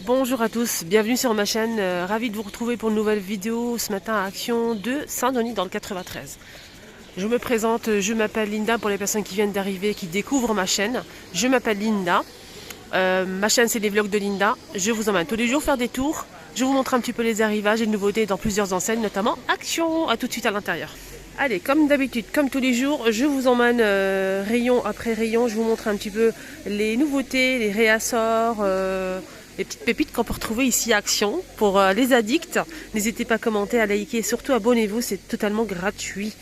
Bonjour à tous, bienvenue sur ma chaîne, ravi de vous retrouver pour une nouvelle vidéo ce matin à Action de Saint-Denis dans le 93. Je me présente, je m'appelle Linda pour les personnes qui viennent d'arriver, qui découvrent ma chaîne. Je m'appelle Linda, ma chaîne c'est les vlogs de Linda, je vous emmène tous les jours faire des tours, je vous montre un petit peu les arrivages et les nouveautés dans plusieurs enseignes, notamment Action, à tout de suite à l'intérieur. Allez, comme d'habitude, comme tous les jours, je vous emmène rayon après rayon, je vous montre un petit peu les nouveautés, les réassorts, les petites pépites qu'on peut retrouver ici à Action. Pour les addicts, n'hésitez pas à commenter, à liker et surtout abonnez-vous, c'est totalement gratuit.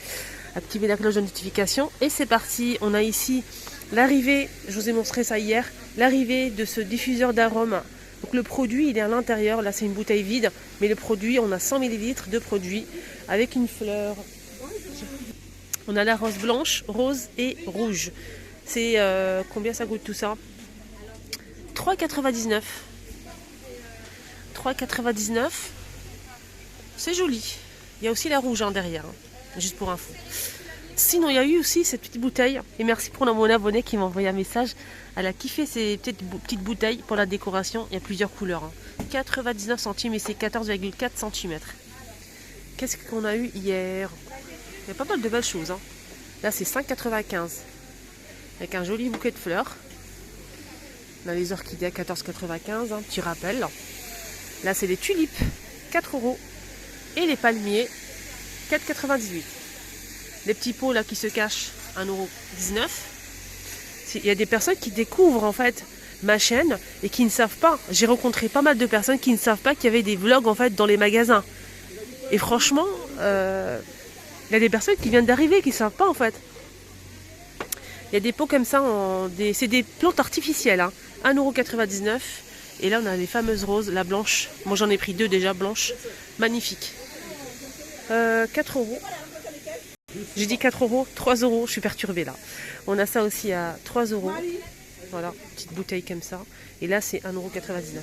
Activez la cloche de notification et c'est parti. On a ici l'arrivée, je vous ai montré ça hier, l'arrivée de ce diffuseur d'arômes. Donc le produit il est à l'intérieur, là c'est une bouteille vide, mais le produit, on a 100 ml de produit avec une fleur. On a la rose blanche, rose et rouge. C'est combien ça coûte tout ça? 3,99. 3,99. C'est joli. Il y a aussi la rouge derrière, juste pour info. Sinon, il y a eu aussi cette petite bouteille. Et merci pour mon abonné qui m'a envoyé un message. Elle a kiffé ces petites bouteilles pour la décoration. Il y a plusieurs couleurs. 99 centimes et c'est 14,4 cm. Qu'est-ce qu'on a eu hier? Il y a pas mal de belles choses. Là, c'est 5,95. Avec un joli bouquet de fleurs. On a les orchidées à 14,95. Petit rappel. Là, c'est les tulipes. 4 euros. Et les palmiers. 4,98. Les petits pots là qui se cachent. 1,19 €. Il y a des personnes qui découvrent en fait ma chaîne et qui ne savent pas. J'ai rencontré pas mal de personnes qui ne savent pas qu'il y avait des vlogs en fait dans les magasins. Et franchement, il y a des personnes qui viennent d'arriver qui ne savent pas en fait. Il y a des pots comme ça, c'est des plantes artificielles. 1,99 €. Et là on a les fameuses roses, la blanche. Moi j'en ai pris 2 déjà blanches. Magnifique. 4 euros. J'ai dit 4 euros, 3 euros, je suis perturbée là. On a ça aussi à 3 euros. Voilà, petite bouteille comme ça. Et là c'est 1,99 €.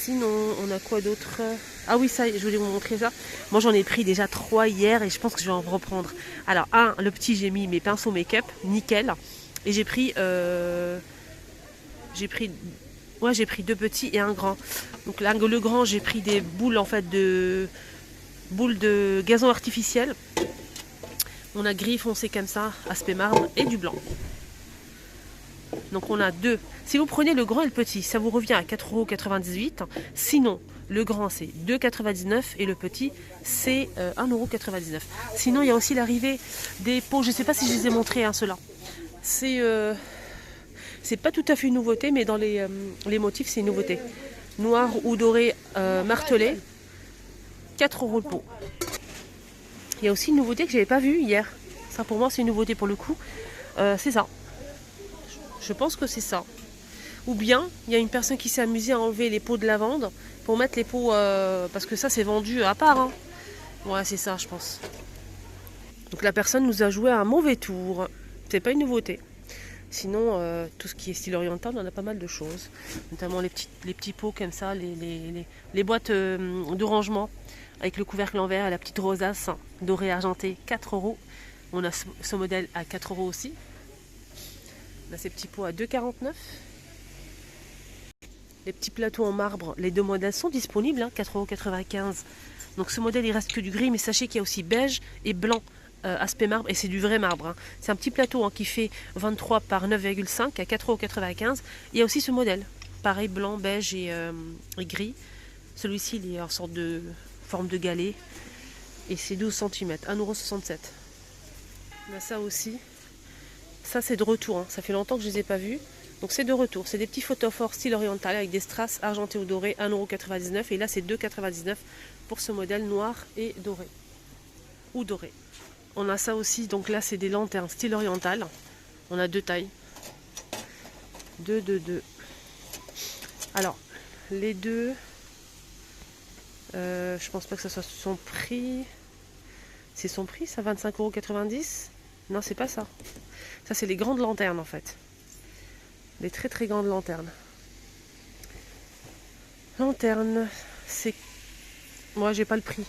Sinon, on a quoi d'autre? Ah oui, ça, je voulais vous montrer ça. Moi, j'en ai pris déjà 3 hier et je pense que je vais en reprendre. Alors, le petit, j'ai mis mes pinceaux make-up, nickel. Et j'ai pris 2 petits et un grand. Donc là, le grand, j'ai pris des boules en fait boules de gazon artificiel. On a gris foncé comme ça, aspect marbre et du blanc. Donc on a 2. Si vous prenez le grand et le petit, ça vous revient à 4,98 €. Sinon, le grand c'est 2,99 € et le petit c'est 1,99 €. Sinon, il y a aussi l'arrivée des pots. Je ne sais pas si je les ai montrés, ceux-là. C'est pas tout à fait une nouveauté, mais dans les motifs, c'est une nouveauté. Noir ou doré martelé, 4 € le pot. Il y a aussi une nouveauté que je n'avais pas vue hier. Ça pour moi c'est une nouveauté pour le coup. C'est ça. Je pense que c'est ça. Ou bien il y a une personne qui s'est amusée à enlever les pots de lavande pour mettre les pots parce que ça c'est vendu à part. Ouais, c'est ça je pense. Donc la personne nous a joué un mauvais tour. C'est pas une nouveauté. Sinon, tout ce qui est style oriental, on a pas mal de choses. Notamment les petits pots comme ça, les boîtes de rangement avec le couvercle en verre et la petite rosace dorée argentée, 4 €. On a ce modèle à 4 € aussi. On a ces petits pots à 2,49 €. Les petits plateaux en marbre, les 2 modèles sont disponibles, 4,95 €. Donc ce modèle, il reste que du gris, mais sachez qu'il y a aussi beige et blanc. Aspect marbre et c'est du vrai marbre. C'est un petit plateau qui fait 23 par 9,5 à 4,95 €. Il y a aussi ce modèle, pareil blanc, beige et gris. Celui-ci il est en sorte de forme de galet et c'est 12 cm, 1,67 €. On a ça aussi. Ça c'est de retour, ça fait longtemps que je ne les ai pas vus. Donc c'est de retour, c'est des petits photophores style oriental avec des strass argentés ou dorés, 1,99 € et là c'est 2,99 € pour ce modèle noir et doré ou doré. On a ça aussi, donc là c'est des lanternes style oriental. On a 2 tailles. 2. Alors, les 2, je pense pas que ça soit son prix. C'est son prix ça, 25,90 €? Non, c'est pas ça. Ça c'est les grandes lanternes en fait. Les très très grandes lanternes. Lanternes, c'est... Moi j'ai pas le prix,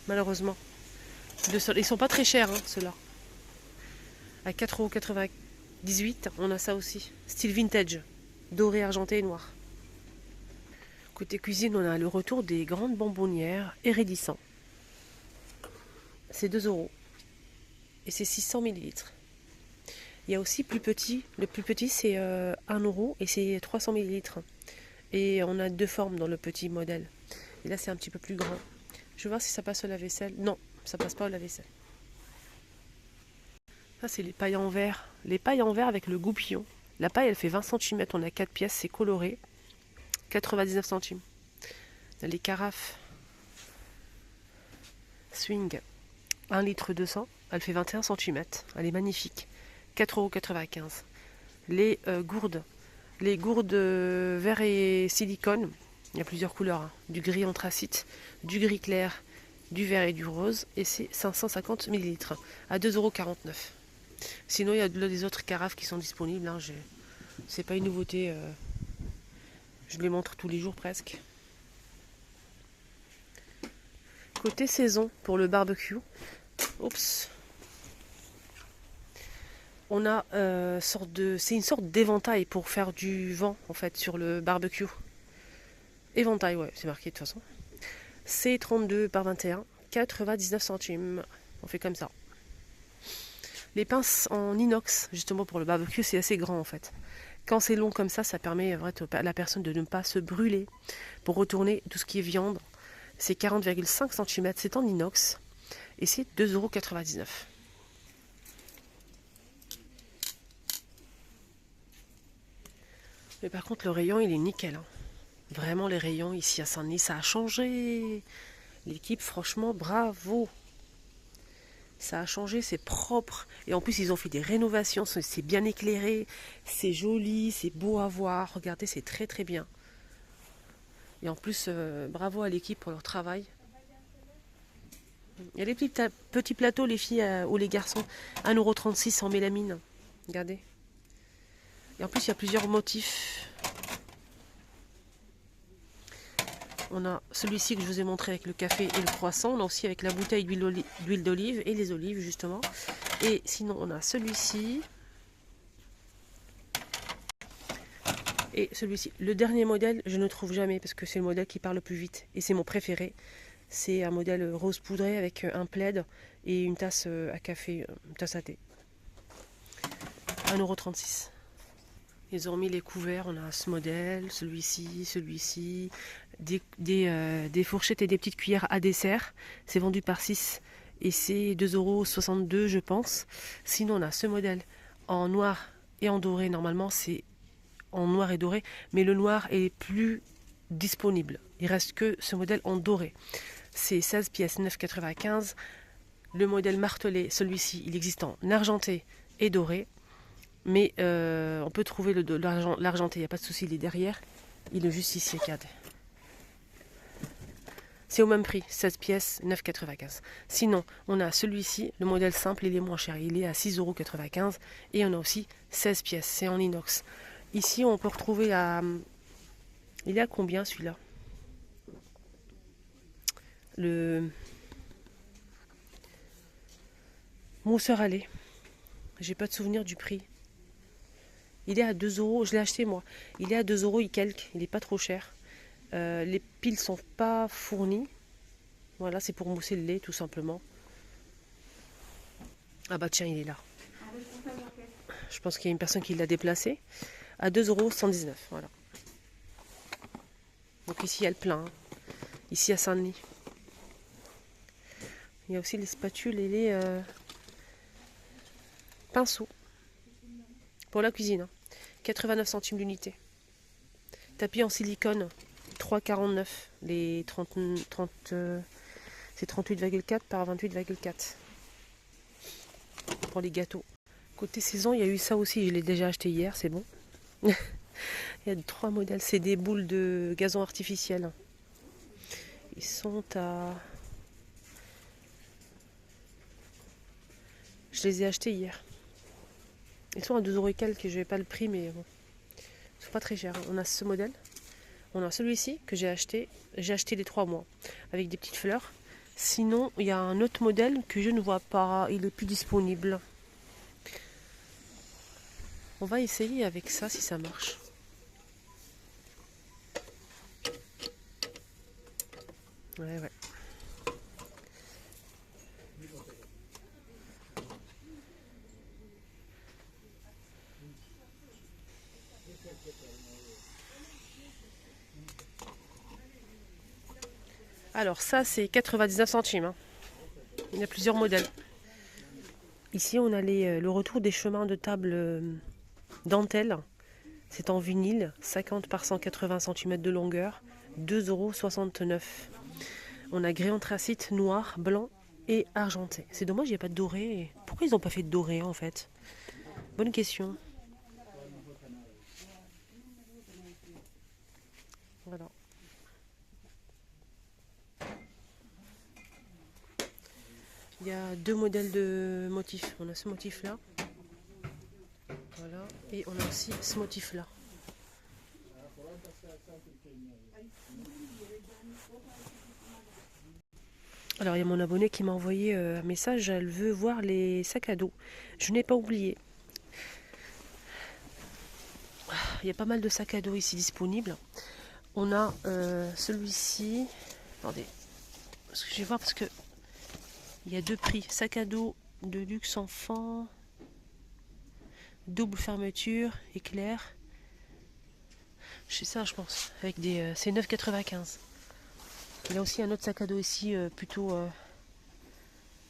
malheureusement. Ils sont pas très chers ceux-là. À 4,98 €, on a ça aussi. Style vintage, doré, argenté et noir. Côté cuisine, on a le retour des grandes bonbonnières Hérédissant. C'est 2 € et c'est 600 millilitres. Il y a aussi plus petit. Le plus petit, c'est 1 € et c'est 300 millilitres. Et on a 2 formes dans le petit modèle. Et là, c'est un petit peu plus grand. Je vais voir si ça passe au lave-vaisselle. Non, ça passe pas au lave-vaisselle. Ça, c'est les pailles en verre. Les pailles en verre avec le goupillon. La paille, elle fait 20 cm. On a 4 pièces, c'est coloré. 99 centimes. Les carafes Swing 1 litre 200. Elle fait 21 cm. Elle est magnifique. 4,95 €. Les gourdes. Les gourdes verre et silicone. Il y a plusieurs couleurs. Hein. Du gris anthracite, du gris clair, du vert et du rose. Et c'est 550 millilitres à 2,49 €. Sinon, il y a des autres carafes qui sont disponibles. Hein. C'est pas une nouveauté. Je les montre tous les jours presque. Côté saison pour le barbecue. Oups. On a c'est une sorte d'éventail pour faire du vent en fait sur le barbecue. Éventail, ouais, c'est marqué de toute façon. C'est 32 par 21, 99 centimes. On fait comme ça. Les pinces en inox, justement pour le barbecue, c'est assez grand en fait. Quand c'est long comme ça permet à la personne de ne pas se brûler. Pour retourner tout ce qui est viande, c'est 40,5 cm, c'est en inox et c'est 2,99 €. Mais par contre, le rayon, il est nickel. Hein. Vraiment, les rayons ici à Saint-Denis, ça a changé. L'équipe, franchement, bravo. Ça a changé, c'est propre. Et en plus, ils ont fait des rénovations, c'est bien éclairé, c'est joli, c'est beau à voir. Regardez, c'est très très bien. Et en plus, bravo à l'équipe pour leur travail. Il y a les petits plateaux, les filles ou les garçons, 1,36 € en mélamine. Regardez. Et en plus, il y a plusieurs motifs. On a celui-ci que je vous ai montré avec le café et le croissant. On a aussi avec la bouteille d'huile d'olive et les olives, justement. Et sinon, on a celui-ci. Et celui-ci. Le dernier modèle, je ne trouve jamais parce que c'est le modèle qui parle le plus vite. Et c'est mon préféré. C'est un modèle rose poudré avec un plaid et une tasse à café, une tasse à thé. 1,36 €. Ils ont mis les couverts, on a ce modèle, celui-ci, des fourchettes et des petites cuillères à dessert. C'est vendu par 6 et c'est 2,62 € je pense. Sinon on a ce modèle en noir et en doré. Normalement c'est en noir et doré, mais le noir est plus disponible. Il reste que ce modèle en doré. C'est 16 pièces, 9,95 €. Le modèle martelé, celui-ci, il existe en argenté et doré. Mais on peut trouver l'argenté, il n'y a pas de souci, il est derrière. Il est juste ici, regardez. C'est au même prix, 16 pièces, 9,95 €. Sinon, on a celui-ci, le modèle simple, il est moins cher. Il est à 6,95 € et on a aussi 16 pièces, c'est en inox. Ici, on peut retrouver il est à combien celui-là? Le mousseur à lait. J'ai pas de souvenir du prix. Il est à 2 €, je l'ai acheté moi. Il est à 2 € et quelques, il n'est pas trop cher. Les piles sont pas fournies. Voilà, c'est pour mousser le lait tout simplement. Ah bah tiens, il est là. Je pense qu'il y a une personne qui l'a déplacé. À 2,119 €, voilà. Donc ici il y a le plein. Hein. Ici à Saint-Denis. Il y a aussi les spatules et les pinceaux. Pour la cuisine. Hein. 89 centimes l'unité. Tapis en silicone, 3,49 €. Les 30 c'est 38,4 par 28,4. Pour les gâteaux. Côté saison, il y a eu ça aussi. Je l'ai déjà acheté hier, c'est bon. Il y a 3 modèles. C'est des boules de gazon artificiel. Ils sont à... Je les ai achetés hier. Ils sont à 2 € et quelques, je n'ai pas le prix, mais bon. Ils sont pas très chers. On a ce modèle. On a celui-ci que j'ai acheté. J'ai acheté les 3 mois. Avec des petites fleurs. Sinon, il y a un autre modèle que je ne vois pas. Il est plus disponible. On va essayer avec ça si ça marche. Ouais, ouais. Alors ça c'est 99 centimes. Hein. Il y a plusieurs modèles. Ici on a le retour des chemins de table dentelle. C'est en vinyle, 50 par 180 cm de longueur, 2,69 €. On a grès anthracite noir, blanc et argenté. C'est dommage, il n'y a pas de doré. Pourquoi ils n'ont pas fait de doré en fait? Bonne question. Voilà. Il y a deux modèles de motifs. On a ce motif là. Voilà. Et on a aussi ce motif là. Alors il y a mon abonnée qui m'a envoyé un message, elle veut voir les sacs à dos. Je n'ai pas oublié. Il y a pas mal de sacs à dos ici disponibles. On a celui-ci. Attendez, je vais voir parce que il y a deux prix. Sac à dos de luxe enfant, double fermeture, éclair. C'est ça je pense. Avec des, c'est 9,95. Il y a aussi un autre sac à dos ici plutôt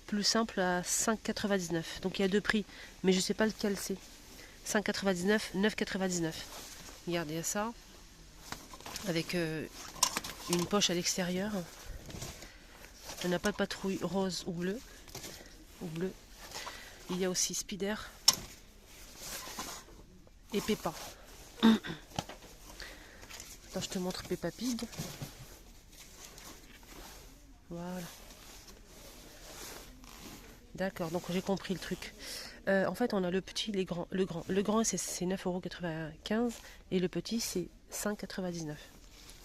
plus simple à 5,99. Donc il y a deux prix, mais je sais pas lequel c'est. 5,99, 9,99. Regardez, il y a ça avec une poche à l'extérieur. Elle n'a pas de patrouille rose ou bleu. Il y a aussi Spider et Peppa. Attends, je te montre Peppa Pig. Voilà. D'accord, donc j'ai compris le truc. En fait, on a le petit, les grands. Le grand c'est 9,95 € et le petit, c'est 5,99 €.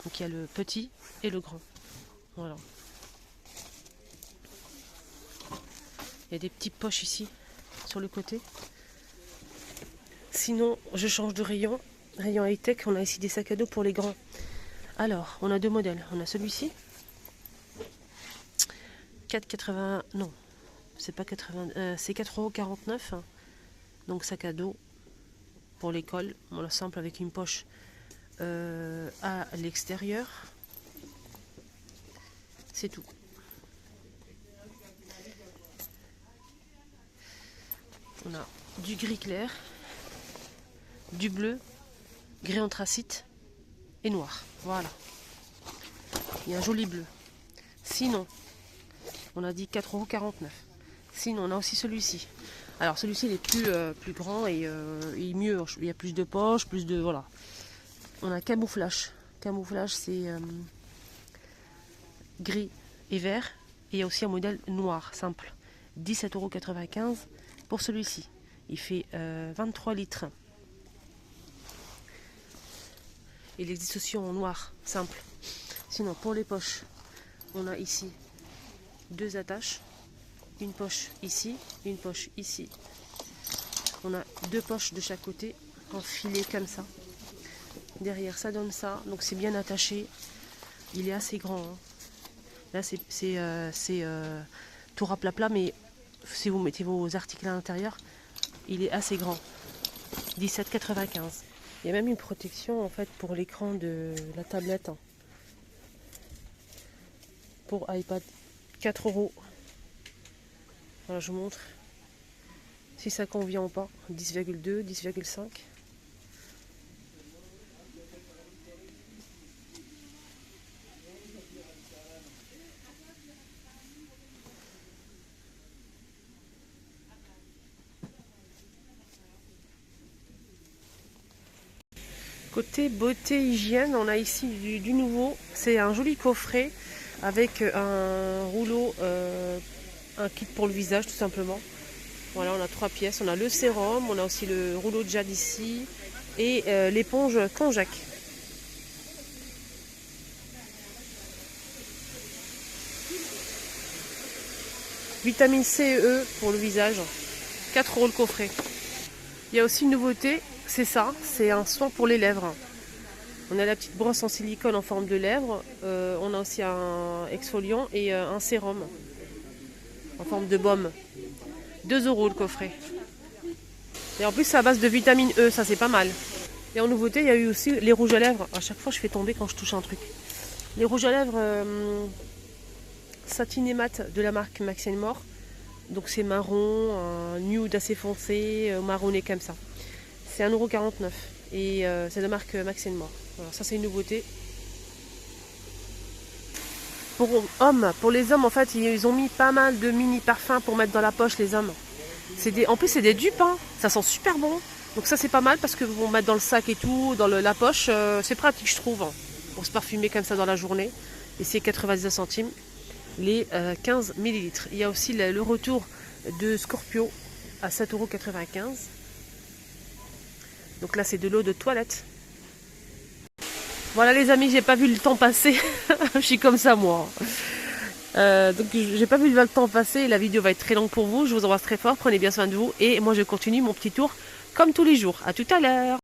Donc il y a le petit et le grand. Voilà. Il y a des petites poches ici, sur le côté. Sinon, je change de rayon. Rayon high-tech, on a ici des sacs à dos pour les grands. Alors, on a deux modèles. On a celui-ci. 4,80. Non, c'est pas 80. C'est 4,49 €. Donc sac à dos pour l'école. On la simple avec une poche à l'extérieur. C'est tout. On a du gris clair, du bleu, gris anthracite et noir. Voilà. Il y a un joli bleu. Sinon, on a dit 4,49 €. Sinon, on a aussi celui-ci. Alors celui-ci il est plus grand et il est mieux. Il y a plus de poches, plus de... Voilà. On a camouflage. Camouflage c'est gris et vert. Et il y a aussi un modèle noir, simple. 17,95 € pour celui-ci. Il fait 23 litres. Il existe aussi en noir, simple. Sinon, pour les poches, on a ici deux attaches. Une poche ici, une poche ici. On a deux poches de chaque côté, enfilées comme ça. Derrière, ça donne ça. Donc c'est bien attaché. Il est assez grand. Hein. Là, c'est tout raplat, mais si vous mettez vos articles à l'intérieur, il est assez grand. 17,95 €. Il y a même une protection en fait pour l'écran de la tablette. Hein. Pour iPad, 4 €. Voilà, je vous montre si ça convient ou pas. 10,2, 10,5. Côté beauté hygiène, on a ici du nouveau. C'est un joli coffret avec un rouleau, un kit pour le visage tout simplement. Voilà, on a 3 pièces. On a le sérum, on a aussi le rouleau de jade ici et l'éponge Konjac. Vitamine C et E pour le visage. 4 € le coffret. Il y a aussi une nouveauté, c'est ça, c'est un soin pour les lèvres. On a la petite brosse en silicone en forme de lèvres. On a aussi un exfoliant et un sérum en forme de baume. 2 € le coffret. Et en plus, c'est à base de vitamine E, ça c'est pas mal. Et en nouveauté, il y a eu aussi les rouges à lèvres. À chaque fois, je fais tomber quand je touche un truc. Les rouges à lèvres satiné mat de la marque Max & More. Donc c'est marron, un nude assez foncé, marronné comme ça. C'est 1,49 € et c'est de la marque Max & More. Voilà, ça c'est une nouveauté. Pour les hommes en fait, ils ont mis pas mal de mini parfums pour mettre dans la poche les hommes. En plus c'est des dupes, hein. Ça sent super bon. Donc ça c'est pas mal parce que vous mettre dans le sac et tout, dans la poche, c'est pratique je trouve. Pour se parfumer comme ça dans la journée. Et c'est 99 centimes les 15 ml. Il y a aussi le retour de Scorpio à 7,95 €. Donc là c'est de l'eau de toilette. Voilà les amis, j'ai pas vu le temps passer. Je suis comme ça moi. Donc j'ai pas vu le temps passer. La vidéo va être très longue pour vous. Je vous embrasse très fort. Prenez bien soin de vous. Et moi je continue mon petit tour comme tous les jours. À tout à l'heure.